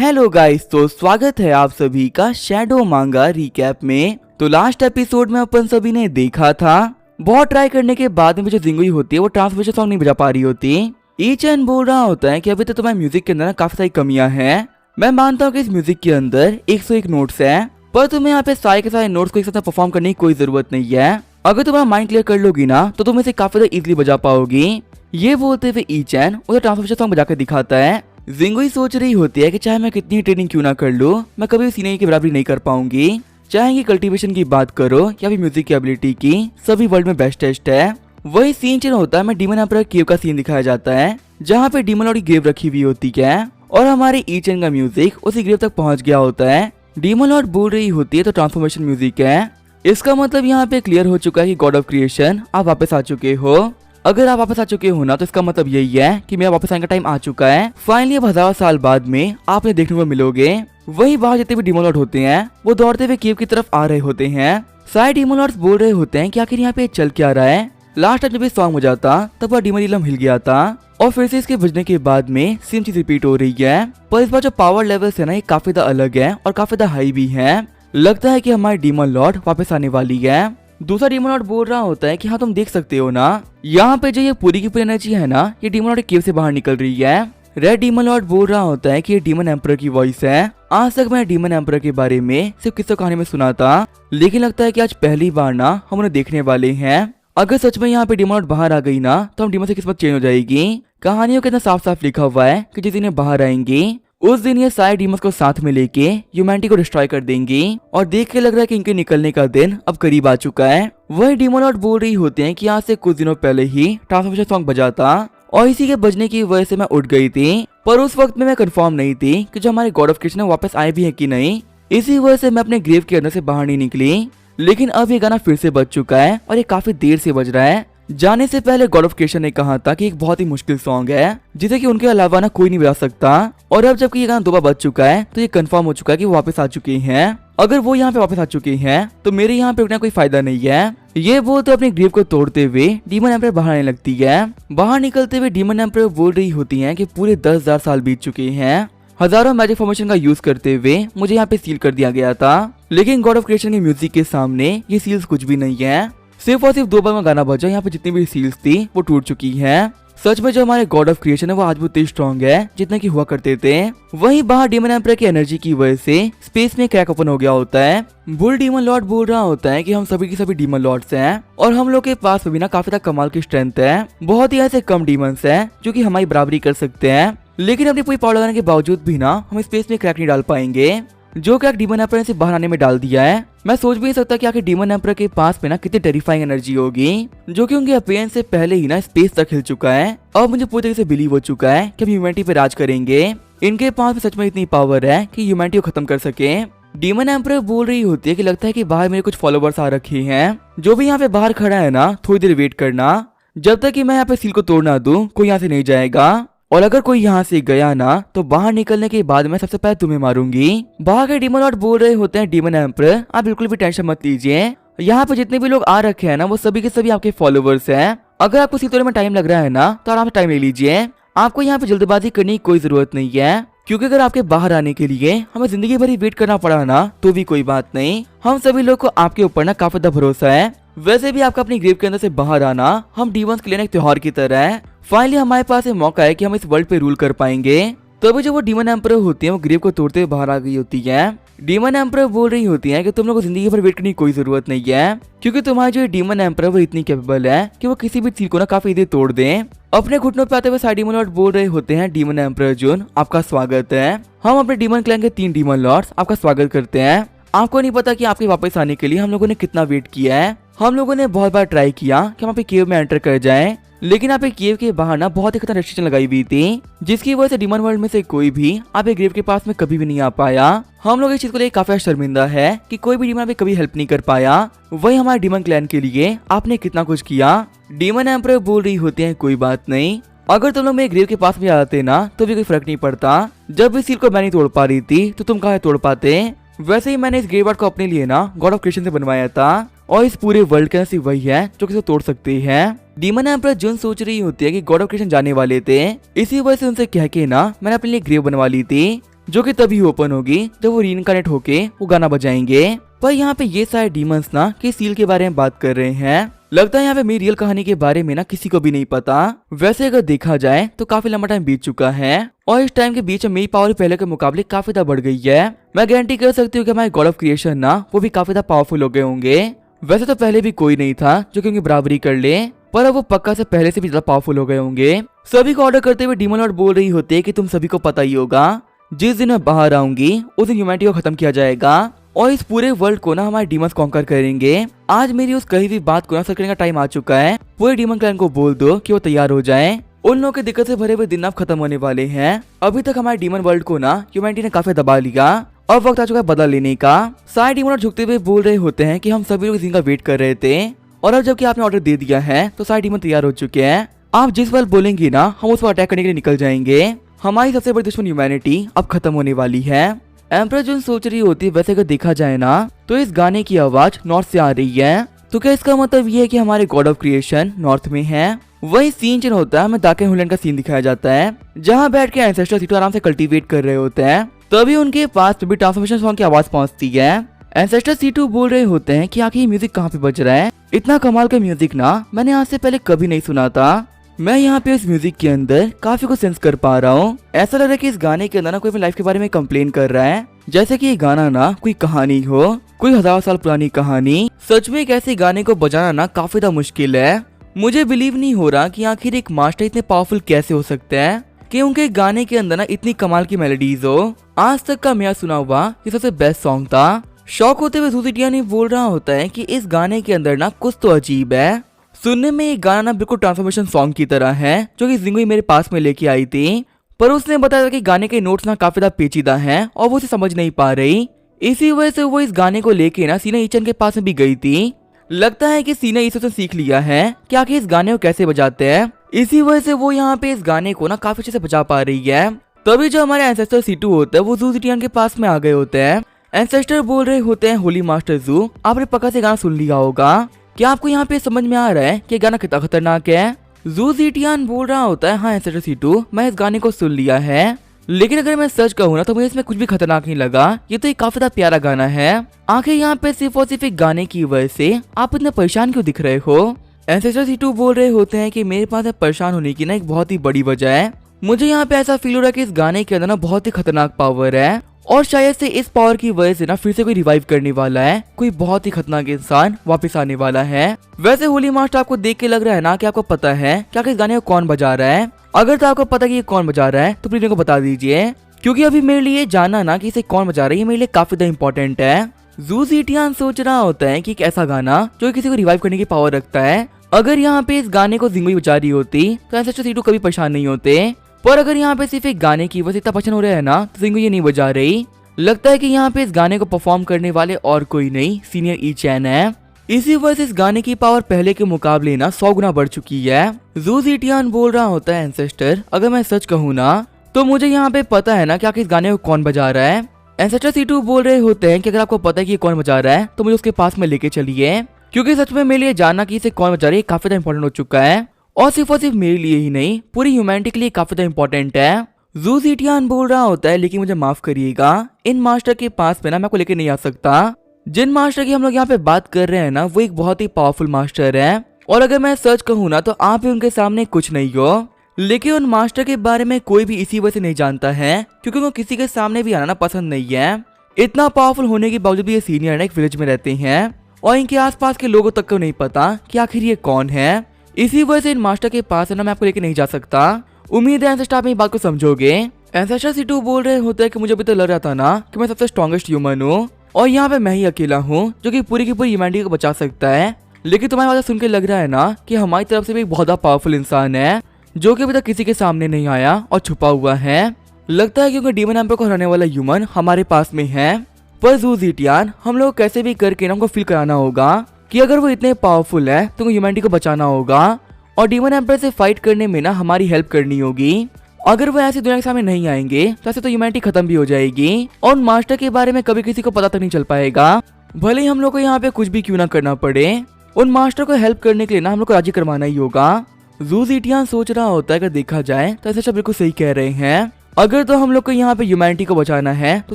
Hello guys, तो स्वागत है आप सभी का शैडो मांगा रिकैप में। तो लास्ट एपिसोड में अपन सभी ने देखा था, बहुत ट्राई करने के बाद में जो जिंगुई होती है वो ट्रांसमिशन सॉन्ग नहीं बजा पा रही होती। ईचन बोल रहा होता है कि अभी तो तुम्हारे म्यूजिक के अंदर ना काफी सारी कमियां हैं। मैं मानता हूँ कि इस म्यूजिक के अंदर 101 नोट्स है, पर तुम्हें यहाँ पे सारे के सारे नोट्स को एक साथ परफॉर्म करने की कोई जरूरत नहीं है। अगर तुम्हारा माइंड क्लियर कर लोगी ना तो तुम इसे काफी ज्यादा इजिली बजा पाओगी। ये बोलते हुए ईचन उसे ट्रांसमिशन सॉन्ग बजाकर दिखाता है। जिंगुई सोच रही होती है कि चाहे मैं कितनी ट्रेनिंग क्यों ना कर लूं, मैं कभी भी सीने की बराबरी नहीं कर पाऊंगी। चाहे कि कल्टीवेशन की बात करो या फिर म्यूजिक की एबिलिटी की, सभी वर्ल्ड में बेस्टेस्ट है। वही सीन चेंज होता है, मैं डीमन एम्परर केव का सीन दिखाया जाता है जहाँ पे डीमन लॉर्ड की ग्रेव रखी हुई होती है और हमारे ईचन का म्यूजिक उसी ग्रेव तक पहुंच गया होता है। डीमन लॉर्ड बोल रही होती है तो ट्रांसफॉर्मेशन म्यूजिक है। इसका मतलब यहाँ पे क्लियर हो चुका है कि गॉड ऑफ क्रिएशन आप वापस आ चुके हो। अगर आप वापस आ चुके हो ना तो इसका मतलब यही है कि मेरा वापस आने का टाइम आ चुका है। फाइनली अब 1000 साल बाद में आपने देखने को मिलोगे। वही बाहर जितने भी डीमन लॉर्ड होते हैं वो दौड़ते हुए केव की तरफ आ रहे होते हैं। सारे डीमन लॉर्ड्स बोल रहे होते हैं कि आखिर यहाँ पे चल क्या रहा है। लास्ट टाइम जब ये सॉन्ग बजा था तब वह डीमन इलम हिल गया था और फिर से इसके बजने के बाद में सेम चीज रिपीट हो रही है। पर इस बार जो पावर लेवल्स है ना, ये काफी ज्यादा अलग है और काफी ज्यादा हाई भी है। लगता है कि हमारे डीमन लॉर्ड वापस आने वाली है। दूसरा डीमन लॉर्ड बोल रहा होता है कि हाँ तुम देख सकते हो ना, यहाँ पे जो ये पूरी की पूरी एनर्जी है ना, ये डीमन लॉर्ड केव से बाहर निकल रही है। रेड डीमन लॉर्ड बोल रहा होता है कि ये डीमन एम्परर की वॉइस है। आज तक मैं डीमन एम्परर के बारे में सिर्फ किस्सों कहानी में सुना था, लेकिन लगता है कि आज पहली बार ना हम उन्हें देखने वाले हैं। अगर सच में यहाँ पे डीमन लॉर्ड बाहर आ गई ना तो हम डीमन से किस्मत चेंज हो जाएगी। कहानियों के अंदर साफ साफ लिखा हुआ है कि जिस दिन ये बाहर आएंगी उस दिन ये सारे डीमंस को साथ में लेके ह्यूमैनिटी को डिस्ट्रॉय कर देंगी। और देख के लग रहा है कि इनके निकलने का दिन अब करीब आ चुका है। वही डीमन लॉर्ड बोल रही होते हैं कि आज से कुछ दिनों पहले ही ट्रांसफॉर्मेशन सॉन्ग बजा था और इसी के बजने की वजह से मैं उठ गई थी। पर उस वक्त में मैं कंफर्म नहीं थी कि जो हमारे गॉड ऑफ क्रिएशन वापस आए भी है कि नहीं। इसी वजह से मैं अपने ग्रेव के अंदर से बाहर नहीं निकली। लेकिन अब ये गाना फिर से बज चुका है और ये काफी देर से बज रहा है। जाने से पहले गॉड ऑफ क्रिएशन ने कहा था कि एक बहुत ही मुश्किल सॉन्ग है जिसे कि उनके अलावा ना कोई नहीं बजा सकता। और अब जबकि ये गाना 2 बार बज चुका है तो ये कंफर्म हो चुका है कि वो वापस आ चुके हैं। अगर वो यहाँ पे वापस आ चुके हैं तो मेरे यहाँ पे रुकने का कोई फायदा नहीं है। ये बोल तो अपने ग्रेव को तोड़ते हुए डीमन एम्परर बाहर आने लगती है। बाहर निकलते हुए डीमन एम्परर बोल रही होती है कि पूरे 10,000 साल बीत चुके हैं। हजारों मैजिक फॉर्मेशन का यूज करते हुए मुझे यहाँ पे सील कर दिया गया था, लेकिन गॉड ऑफ क्रिएशन के म्यूजिक के सामने ये सील्स कुछ भी नहीं है। सिर्फ और सिर्फ 2 बार में गाना बजा, यहाँ पे जितनी भी सील्स थी वो टूट चुकी हैं। सच में जो हमारे गॉड ऑफ क्रिएशन है वो आज भी उतने स्ट्रॉन्ग है जितने की हुआ करते थे। वहीं बाहर डीमन एम्परर की एनर्जी की वजह से स्पेस में क्रैक ओपन हो गया होता है। बुल डीमन लॉर्ड बोल रहा होता है कि हम सभी की सभी डीमन लॉर्ड्स हैं और हम लोग के पास भी ना काफी ज्यादा कमाल की स्ट्रेंथ है। बहुत ही ऐसे कम डीमंस हैं जो कि हमारी बराबरी कर सकते हैं, लेकिन अपनी पूरी पावर लगाने के बावजूद भी ना हम स्पेस में क्रैक नहीं डाल पाएंगे। जो क्रैक डीमन एम्परर ने से बाहर आने में डाल दिया है। मैं सोच भी नहीं सकता कि आखिर डीमन एम्परर के पास में ना कितनी टेरिफाइंग एनर्जी होगी, जो कि उनके अपीयरेंस से पहले ही ना स्पेस तक हिल चुका है। अब मुझे पूरी तरीके से बिलीव हो चुका है कि हम ह्यूमैनिटी पे राज करेंगे। इनके पास भी सच में इतनी पावर है कि ह्यूमैनिटी को खत्म कर सके। डीमन एम्परर बोल रही होती है कि लगता है कि बाहर मेरे कुछ फॉलोवर्स आ रखे हैं। जो भी यहाँ पे बाहर खड़ा है ना, थोड़ी देर वेट करना, जब तक कि मैं यहाँ पे सील को तोड़ ना दूं कोई यहाँ से नहीं जाएगा। और अगर कोई यहाँ से गया ना तो बाहर निकलने के बाद मैं सबसे पहले तुम्हें मारूंगी। बाहर के डीमन लॉर्ड बोल रहे होते हैं डीमन एम्परर आप बिल्कुल भी टेंशन मत लीजिए, यहाँ पे जितने भी लोग आ रखे हैं ना वो सभी के सभी आपके फॉलोवर्स हैं। अगर आपको सील तोड़ने में टाइम लग रहा है ना तो आराम से टाइम ले लीजिए। आपको यहाँ पे जल्दबाजी करने की कोई जरूरत नहीं है, क्योंकि अगर आपके बाहर आने के लिए हमें जिंदगी भर ही वेट करना पड़ा ना तो भी कोई बात नहीं। हम सभी लोग को आपके ऊपर ना काफी ज्यादा भरोसा है। वैसे भी आपका अपनी ग्रेव के अंदर से बाहर आना हम डीमंस के लिए एक त्योहार की तरह है। फाइनली हमारे पास एक मौका है कि हम इस वर्ल्ड पे रूल कर पाएंगे। तभी जो वो डीमन एम्परर होती है वो ग्रेव को तोड़ते हुए बाहर आ गई होती है। डीमन एम्परर बोल रही होती है कि तुम लोग को जिंदगी भर वेट करने की कोई जरूरत नहीं है, क्योंकि तुम्हारी जो डीमन एम्परर वो इतनी कैपेबल है कि वो किसी भी चीज को ना काफी इजीली तोड़ दें। अपने घुटनों पे आते हुए सारे डीमन लॉर्ड बोल रहे होते हैं डीमन एम्परर जुन आपका स्वागत है। हम अपने डीमन क्लैन के 3 डीमन लॉर्ड्स आपका स्वागत करते हैं। आपको नहीं पता कि आपके वापस आने के लिए हम लोगों ने कितना वेट किया है। हम लोगों ने बहुत बार ट्राई किया कि हम आप केव में एंटर कर जाएं, लेकिन आप केव के बाहर ना बहुत ही खतरनाक रेस्ट्रिक्शन लगाई हुई थी, जिसकी वजह से डीमन वर्ल्ड में से कोई भी आप ग्रेव के पास में कभी भी नहीं आ पाया। हम लोग इस चीज को लेकर काफी शर्मिंदा है कि कोई भी डीमन कभी हेल्प नहीं कर पाया। वही हमारे डीमन क्लैन के लिए आपने कितना कुछ किया। डीमन एम्परर बोल रही होते हैं कोई बात नहीं, अगर तुम लोग मेरे ग्रेव के पास में आते ना तो भी कोई फर्क नहीं पड़ता। जब इस सील को मैं नहीं तोड़ पा रही थी तो तुम कहाँ तोड़ पाते। वैसे ही मैंने इस ग्रेव आर्ट को अपने लिए ना गॉड ऑफ क्रिएशन से बनवाया था और इस पूरे वर्ल्ड के अंदर सिर्फ वही है जो किसी को तोड़ सकते हैं। डीमन एम्परर जुन सोच रही होती है कि गॉड ऑफ क्रिएशन जाने वाले थे, इसी वजह से उनसे कह के ना मैंने अपने लिए ग्रेव बनवा ली थी। जो कि तभी ओपन होगी जब वो रीइंकार्नेट होके वो गाना बजाएंगे। पर यहाँ पे ये सारे डीमंस ना किस सील के बारे में बात कर रहे हैं। लगता है यहाँ पे मेरी रियल कहानी के बारे में ना किसी को भी नहीं पता। वैसे अगर देखा जाए तो काफी लंबा टाइम बीत चुका है और इस टाइम के बीच में मेरी पावर पहले के मुकाबले काफी ज्यादा बढ़ गई है। मैं गारंटी कर सकती हूँ कि हमारे गॉड ऑफ क्रिएशन ना वो भी काफी ज्यादा पावरफुल हो गए होंगे। वैसे तो पहले भी कोई नहीं था जो कि उनकी बराबरी कर ले, पर अब वो पक्का से पहले से भी ज्यादा पावरफुल हो गए होंगे। सभी को ऑर्डर करते हुए डीमन लॉर्ड बोल रही होती है कि तुम सभी को पता ही होगा, जिस दिन मैं बाहर आऊंगी उस दिन ह्यूमैनिटी को खत्म किया जाएगा और इस पूरे वर्ल्ड को ना हमारे डीमंस कॉन्कर करेंगे। आज मेरी उस कही हुई बात को ना सच करने का टाइम आ चुका है। पूरे डीमन क्लैन को बोल दो कि वो तैयार हो जाए। उन लोगों के दिक्कत से भरे हुए दिन अब खत्म होने वाले हैं। अभी तक हमारे डीमन वर्ल्ड को ना ह्यूमैनिटी ने काफी दबा लिया और वक्त आ चुका है बदला लेने का। सारे डीमन झुकते हुए बोल रहे होते हैं कि हम सभी लोग इसी का वेट कर रहे थे और अब जबकि आपने ऑर्डर दे दिया है तो सारे डीमन तैयार हो चुके हैं। आप जिस पल बोलेंगे ना हम उस पर अटैक करने के लिए निकल जाएंगे। हमारी सबसे बड़ी दुश्मन ह्यूमैनिटी अब खत्म होने वाली है। एम्परर जून सोच रही होती है वैसे अगर देखा जाए ना तो इस गाने की आवाज नॉर्थ से आ रही है, तो क्या इसका मतलब ये है कि हमारे गॉड ऑफ क्रिएशन नॉर्थ में है। वही सीन चेंज होता है, हमें दाके होलैंड का सीन दिखाया जाता है जहाँ बैठ के एंसेस्टर सीटू आराम से कल्टीवेट कर रहे होते हैं। तभी उनके पास भी ट्रांसफॉर्मेशन सॉन्ग की आवाज पहुंचती है। एंसेस्टर सीटू बोल रहे होते हैं कि आखिर म्यूजिक कहाँ पे बज रहा है। इतना कमाल का म्यूजिक ना मैंने आज से पहले कभी नहीं सुना था। मैं यहाँ पे इस म्यूजिक के अंदर काफी कुछ सेंस कर पा रहा हूँ। ऐसा लग रहा है कि इस गाने के अंदर ना कोई अपनी लाइफ के बारे में कंप्लेन कर रहा है, जैसे कि ये गाना ना कोई कहानी हो, कोई 1000 साल पुरानी कहानी। सच में एक ऐसे गाने को बजाना ना काफी ज्यादा मुश्किल है। मुझे बिलीव नहीं हो रहा कि आखिर एक मास्टर इतने पावरफुल कैसे हो सकते हैं कि उनके गाने के अंदर ना इतनी कमाल की मेलोडीज हो। आज तक का मेरा सुना हुआ ये सबसे बेस्ट सॉन्ग था। शौक होते हुए सूजिटिया ने बोल रहा होता है कि इस गाने के अंदर ना कुछ तो अजीब है। सुनने में ये गाना ना बिल्कुल ट्रांसफॉर्मेशन सॉन्ग की तरह है जो कि जिंगुई मेरे पास में लेके आई थी, पर उसने बताया कि गाने के नोट्स ना काफी ज्यादा पेचीदा हैं और वो उसे समझ नहीं पा रही। इसी वजह से वो इस गाने को लेके ना सीना ईचन के पास में भी गई थी। लगता है कि सीना ईचन से सीख लिया है कि आखिर इस गाने को कैसे बजाते हैं। इसी वजह से वो यहाँ पे इस गाने को ना काफी अच्छे से बजा पा रही है। तभी जो हमारे एंसेस्टर सीटू होते हैं वो जू जिटियान के पास में आ गए होते हैं। एंसेस्टर बोल रहे होते हैं होली मास्टर जू, आपने पक्का से गाना सुन लिया होगा, क्या आपको यहाँ पे समझ में आ रहा है कि गाना कितना खतरनाक है। जू जिटियान बोल रहा होता है हाँ एंसेस्टर सीटू, मैं इस गाने को सुन लिया है, लेकिन अगर मैं सच कहूँ ना तो मुझे इसमें कुछ भी खतरनाक नहीं लगा। ये तो एक काफी ज्यादा प्यारा गाना है। आखिर यहाँ पे सिर्फ और सिर्फ एक गाने की वजह से आप इतने परेशान क्यों दिख रहे हो। एंसेस्टर सीटू बोल रहे होते हैं कि मेरे पास परेशान होने की ना एक बहुत ही बड़ी वजह है। मुझे यहाँ पे ऐसा फील हो रहा है कि इस गाने के अंदर ना बहुत ही खतरनाक पावर है और शायद से इस पावर की वजह से ना फिर से कोई रिवाइव करने वाला है, कोई बहुत ही खतरनाक इंसान वापस आने वाला है। वैसे होली मास्टर आपको देख के लग रहा है ना कि आपको पता है क्या इस गाने को कौन बजा रहा है। अगर तो आपको पता कि ये कौन बजा रहा है तो प्लीज मेरे को बता दीजिए, क्योंकि अभी मेरे लिए जानना ना कि इसे कौन बजा रहा है ये मेरे लिए काफी ज्यादा इंपॉर्टेंट है। जू जिटियान सोच रहा होता है कि एक ऐसा गाना जो किसी को रिवाइव करने की पावर रखता है, अगर यहाँ पे इस गाने को जिंगुई बजा रही होती तो एंसेस्टर सीटू कभी परेशान नहीं होते, पर अगर यहाँ पे सिर्फ एक गाने की वजह से इतना परेशान हो रहा है ना तो जिंगुई ये नहीं बजा रही। लगता है कि यहाँ पे इस गाने को परफॉर्म करने वाले और कोई नहीं सीनियर ई चैन है। इसी वजह से इस गाने की पावर पहले के मुकाबले ना 100 गुना बढ़ चुकी है। जू जिटियान बोल रहा होता है एंसेस्टर, अगर मैं सच कहूँ ना तो मुझे यहाँ पे पता है ना कि आखिर इस गाने को कौन बजा रहा है। एंसेस्टर सीटू बोल रहे होते हैं कि अगर आपको पता है कि ये कौन बजा रहा है तो मुझे उसके पास में लेके चलिए, क्योंकि सच में मेरे लिए जानना कि इसे कौन बजा रहा है काफी ज्यादा इंपॉर्टेंट हो चुका है और सिर्फ मेरे लिए ही नहीं पूरी ह्यूमैनिटी के लिए काफी ज्यादा इंपॉर्टेंट है। जू जिटियान बोल रहा होता है लेकिन मुझे माफ करिएगा, इन मास्टर के पास में ना मैं को लेके नहीं आ सकता। जिन मास्टर की हम लोग यहाँ पे बात कर रहे हैं ना वो एक बहुत ही पावरफुल मास्टर है और अगर मैं सच कहूँ ना तो आप भी उनके सामने कुछ नहीं हो, लेकिन उन मास्टर के बारे में कोई भी इसी वजह से नहीं जानता है क्योंकि उनको किसी के सामने भी आना पसंद नहीं है। इतना पावरफुल होने के बावजूद भी ये सीनियर एक विलेज में रहते हैं और इनके आसपास के लोगों तक को नहीं पता कि आखिर ये कौन है। इसी वजह से इन मास्टर के पास है ना मैं आपको लेके नहीं जा सकता। उम्मीद है एंसेस्टर आप मेरी बात को समझोगे। एंसेस्टर सीटू बोल रहे होते हैं कि मुझे अभी तो लग रहा था ना कि मैं सबसे स्ट्रॉन्गेस्ट ह्यूमन हूँ और यहाँ पे मैं ही अकेला हूँ जो कि पूरी की पूरी ह्यूमैनिटी को बचा सकता है, लेकिन तुम्हारी बात सुन के लग रहा है ना कि हमारी तरफ से भी एक बहुत ज्यादा पावरफुल इंसान है जो कि अभी तक किसी के सामने नहीं आया और छुपा हुआ है। लगता है क्योंकि डीमन एम्पर को हराने वाला ह्यूमन हमारे पास में है, पर जू जिटियान हम लोग कैसे भी करके ना उनको फील कराना होगा कि अगर वो इतने पावरफुल है तो ह्यूमैनिटी को बचाना होगा और डीमन एम्पर से फाइट करने में ना हमारी हेल्प करनी होगी। अगर वो ऐसी दुनिया के सामने नहीं आएंगे तो ऐसे तो ह्यूमैनिटी खत्म भी हो जाएगी और उन मास्टर के बारे में कभी किसी को पता तक नहीं चल पाएगा। भले ही हम लोग को यहाँ पे कुछ भी क्यों ना करना पड़े, उन मास्टर को हेल्प करने के लिए ना हम लोग को राजी करवाना ही होगा। जू जिटियान सोच रहा होता है अगर देखा जाए तो ऐसा बिल्कुल सही कह रहे हैं। अगर तो हम लोग को यहाँ पे ह्यूमैनिटी को बचाना है तो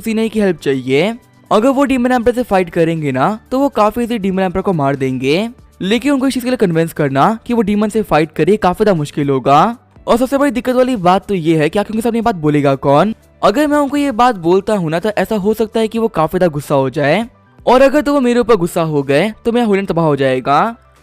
सीनियर की हेल्प चाहिए। अगर वो डीमन एम्पर से फाइट करेंगे ना तो वो काफी इजी डीमन एम्पर को मार देंगे, लेकिन उनको इस चीज के लिए कन्विंस करना कि वो डीमन से फाइट करे काफी ज्यादा मुश्किल होगा। और सबसे बड़ी दिक्कत वाली बात तो ये है कि आखिर उनके सामने बात बोलेगा कौन। अगर मैं उनको ये बात बोलता हूँ ना तो ऐसा हो सकता है कि वो काफी ज्यादा गुस्सा हो जाए, और अगर तो वो मेरे ऊपर गुस्सा हो गए तो मेरा होलन तबाह हो जाएगा।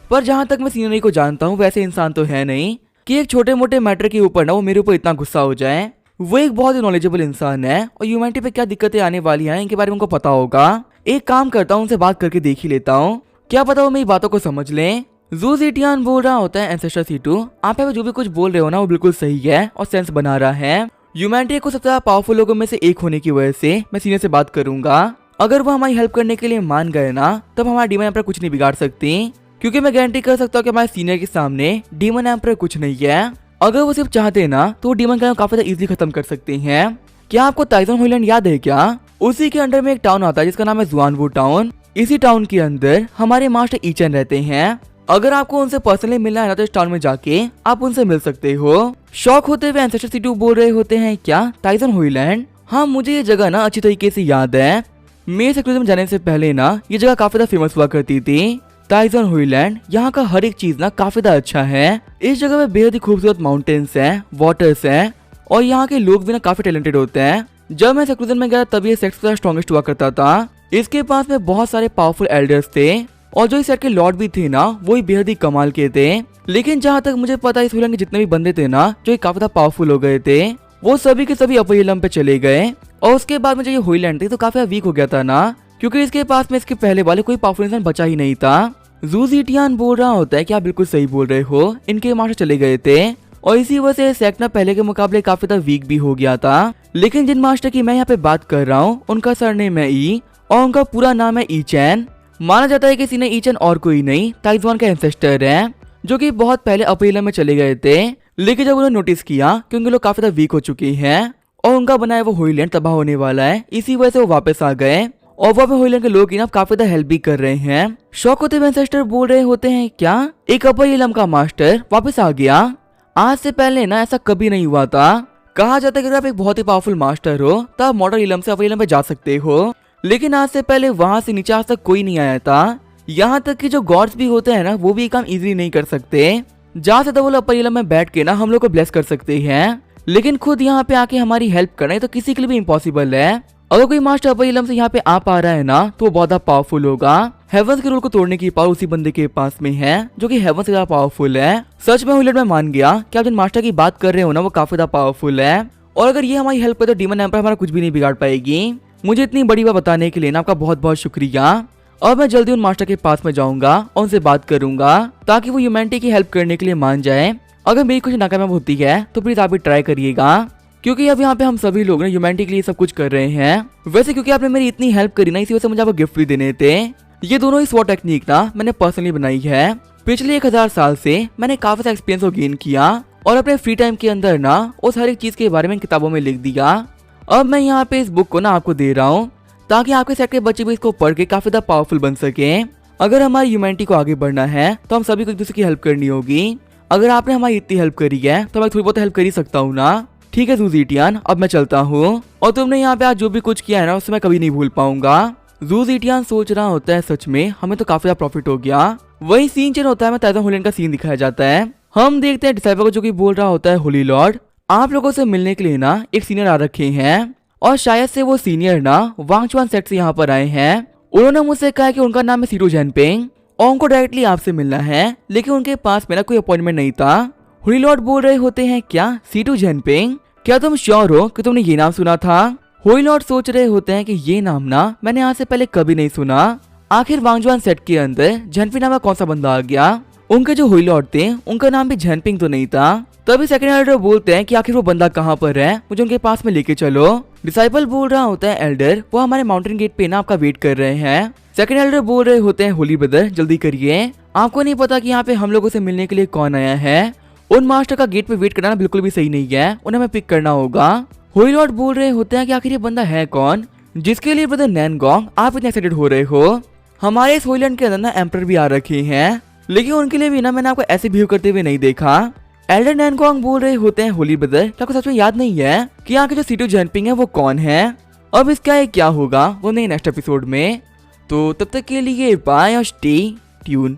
पर जहाँ तक मैं सीनियर को जानता हूँ वैसे इंसान तो है नहीं कि एक छोटे मोटे मैटर के ऊपर ना वो मेरे ऊपर इतना गुस्सा हो जाए। वो एक बहुत ही नॉलेजेबल इंसान है और ह्यूमैनिटी पे क्या दिक्कतें आने वाली हैं इनके बारे में उनको पता होगा। एक काम करता हूँ, उनसे बात करके देख ही लेता हूँ, क्या पता वो मेरी बातों को समझ लें। जू जीटियान बोल रहा होता है, एंसेस्टर C2 आप यहाँ पे जो भी कुछ बोल रहे हो ना वो बिल्कुल सही है और सेंस बना रहा है। ह्यूमैनिटी को सबसे ज्यादा पावरफुल लोगों में से एक होने की वजह से मैं सीनियर से बात करूंगा। अगर वो हमारी हेल्प करने के लिए मान गए ना तब हमारा डीमन एम्पर कुछ नहीं बिगाड़ सकती, क्योंकि मैं गारंटी कर सकता हूँ कि हमारे सीनियर के सामने डीमन एम्पर कुछ नहीं है। अगर वो सिर्फ चाहते ना तो वो डीमन का काफी ज्यादा इजीली खत्म कर सकते हैं। क्या आपको टाइजन होइलैंड याद है क्या? उसी के अंडर में एक टाउन आता है जिसका नाम है जुआनवू टाउन। इसी टाउन के अंदर हमारे मास्टर ईचन रहते हैं। अगर आपको उनसे पर्सनली मिलना है ना तो इस टाउन में जाके आप उनसे मिल सकते हो। शौक होते हुए एंसेस्टर C2 बोल रहे होते हैं, क्या टाइजन होइलैंड? हाँ मुझे ये जगह ना अच्छी तरीके से याद है। मेरे सेक्रेटरी में जाने से पहले ना ये जगह काफी ज्यादा फेमस हुआ करती थी। टाइजन होइलैंड यहाँ का हर एक चीज ना काफी ज्यादा अच्छा है। इस जगह में बेहद ही खूबसूरत माउंटेन्स हैं, वाटर्स हैं और यहाँ के लोग भी ना काफी टैलेंटेड होते हैं। जब मैं सेक्रेटरी में गया तब ये सेक्ट का स्ट्रॉन्गेस्ट हुआ करता था। इसके पास में बहुत सारे पावरफुल एल्डर्स थे और जो इस सेट के लॉर्ड भी थे ना वो बेहद ही कमाल के थे। लेकिन जहाँ तक मुझे पता है इस होइलैंड के जितने भी बंदे थे ना जो काफी ज्यादा पावरफुल हो गए थे वो सभी के सभी अपर इलम पे चले गए। और उसके बाद में जो ये होइलैंड थी तो काफी वीक हो गया था ना, क्योंकि इसके पास में इसके पहले वाले कोई पावरफुल इंसान बचा ही नहीं था। जू जीटियान बोल रहा होता है कि आप बिल्कुल सही बोल रहे हो, इनके मास्टर चले गए थे और इसी वजह से सेक्ट ना पहले के मुकाबले काफी ज्यादा वीक भी हो गया था। लेकिन जिन मास्टर की मैं यहाँ पे बात कर रहा हूँ उनका सरनेम है ई और उनका पूरा नाम है ईचैन। माना जाता है कि सीने ईचैन और कोई नहीं ताइजवान का एंसेस्टर है, जो कि बहुत पहले अप्रैल में चले गए थे। लेकिन जब उन्होंने नोटिस किया कि उनके लोग काफी ज्यादा वीक हो चुके हैं और उनका बनाया वो होइलैंड तबाह होने वाला है, इसी वजह से वो वापस आ गए और वो अपने होइलैंड के लोग की ना काफी ज्यादा हेल्प भी कर रहे हैं। शौक होते हुए एंसेस्टर बोल रहे होते हैं, क्या एक अपर इलम का मास्टर वापस आ गया? आज से पहले ना ऐसा कभी नहीं हुआ था। कहा जाता है कि अगर आप एक बहुत ही पावरफुल मास्टर हो तो आप मॉडर्न इलम से अपर इलम पे जा सकते हो, लेकिन आज से पहले वहां से नीचे आज तक कोई नहीं आया था। यहाँ तक कि जो गॉड्स भी होते हैं ना वो भी काम इजीली नहीं कर सकते। जहाँ से तो वो अपर इलम में बैठ के ना हम लोग को ब्लेस कर सकते हैं, लेकिन खुद यहाँ पे आके हमारी हेल्प करना तो किसी के लिए भी इम्पॉसिबल है। अगर कोई मास्टर अपर इलम से यहाँ पे आ पा रहा है ना तो वो बहुत पावरफुल होगा। हेवंस के रूल को तोड़ने की पावर उसी बंदे के पास में है जो कि हेवंस से ज्यादा पावरफुल है। सच में होइलैंड में मान गया कि आप जिन मास्टर की बात कर रहे हो ना वो काफी ज्यादा पावरफुल है और अगर ये हमारी हेल्प करे तो डीमन एम्पायर हमारा कुछ भी नहीं बिगाड़ पाएगी। मुझे इतनी बड़ी बात बताने के लिए ना आपका बहुत बहुत शुक्रिया। और मैं जल्दी उन मास्टर के पास में जाऊंगा और उनसे बात करूंगा ताकि वो ह्यूमैनिटी की हेल्प करने के लिए मान जाए। अगर मेरी कुछ नाकामयाब होती है तो प्लीज आप भी ट्राई करिएगा, क्योंकि अब यहाँ पे हम सभी लोग ना ह्यूमैनिटी के लिए सब कुछ कर रहे हैं। वैसे क्योंकि आपने मेरी इतनी हेल्प करी ना इसी वजह से मुझे आपको गिफ्ट भी देने थे। ये दोनों ही स्वॉट टेक्निक ना मैंने पर्सनली बनाई है। पिछले 1000 साल से मैंने काफी सारा एक्सपीरियंस को गेन किया और अपने फ्री टाइम के अंदर ना उस हर एक चीज के बारे में किताबों में लिख दिया। अब मैं यहाँ पे इस बुक को ना आपको दे रहा हूँ ताकि आपके सेट के बच्चे भी इसको पढ़ के काफी ज्यादा पावरफुल बन सके। अगर हमारी ह्यूमैनिटी को आगे बढ़ना है तो हम सभी को एक दूसरे की हेल्प करनी होगी। अगर आपने हमारी इतनी हेल्प करी है तो मैं थोड़ी बहुत हेल्प कर ही सकता हूँ ना। ठीक है जूजीटियान, अब मैं चलता हूँ और तुमने यहाँ पे आज जो भी कुछ किया है ना उससे मैं कभी नहीं भूल पाऊंगा। जूजीटियान सोच रहा होता है, सच में हमें तो काफी ज्यादा प्रॉफिट हो गया। वही सीन चेंज होता है, मैं टाइजन होइलैंड का सीन दिखाया जाता है। हम देखते हैं डिसाइपल को जो कि बोल रहा होता है, होली लॉर्ड आप लोगों से मिलने के लिए ना एक सीनियर आ रखे हैं और शायद से वो सीनियर ना वांगचुआन सेट से यहाँ पर आए हैं। उन्होंने मुझसे कहा कि उनका नाम है सीटू जेनपिंग और उनको डायरेक्टली आपसे मिलना है, लेकिन उनके पास मेरा कोई अपॉइंटमेंट नहीं था। होली लॉर्ड बोल रहे होते हैं, क्या सीटू जेनपिंग, क्या तुम श्योर हो कि तुमने ये नाम सुना था? होली लॉर्ड सोच रहे होते हैं कि ये नाम ना मैंने आज से पहले कभी नहीं सुना। आखिर वांगजुआन सेट के अंदर झनपिंग नाम का कौन सा बंदा आ गया? उनके जो होली लॉर्ड थे उनका नाम भी झनपिंग तो नहीं था। तभी सेकंड एल्डर बोलते हैं कि आखिर वो बंदा कहाँ पर है, मुझे उनके पास में लेके चलो। डिसाइपल बोल रहा होता है, एल्डर वो हमारे माउंटेन गेट पे ना आपका वेट कर रहे हैं। सेकंड एल्डर बोल रहे होते हैं, होली ब्रदर जल्दी करिए, आपको नहीं पता कि यहाँ पे हम लोगों से मिलने के लिए कौन आया है। उन मास्टर का गेट पे वेट करना बिल्कुल भी सही नहीं है, उन्हें हमें पिक करना होगा। होली लॉर्ड बोल रहे होते हैं कि आखिर ये बंदा है कौन जिसके लिए ब्रदर नैनगोंग आप इतने एक्साइटेड हो रहे हो। हमारे इस होइलैंड के अंदर ना एम्पर भी आ रखे हैं, लेकिन उनके लिए भी ना मैंने आपको ऐसे बिहेव करते हुए नहीं देखा। एल्डर नैनकॉन्ग बोल रहे होते हैं होली ब्रदर, क्या आपको सच में याद नहीं है कि यहाँ के जो सीटू जैनपिंग है वो कौन है? अब इसका क्या होगा वो नहीं नेक्स्ट एपिसोड में। तो तब तक के लिए बाय और स्टे ट्यून।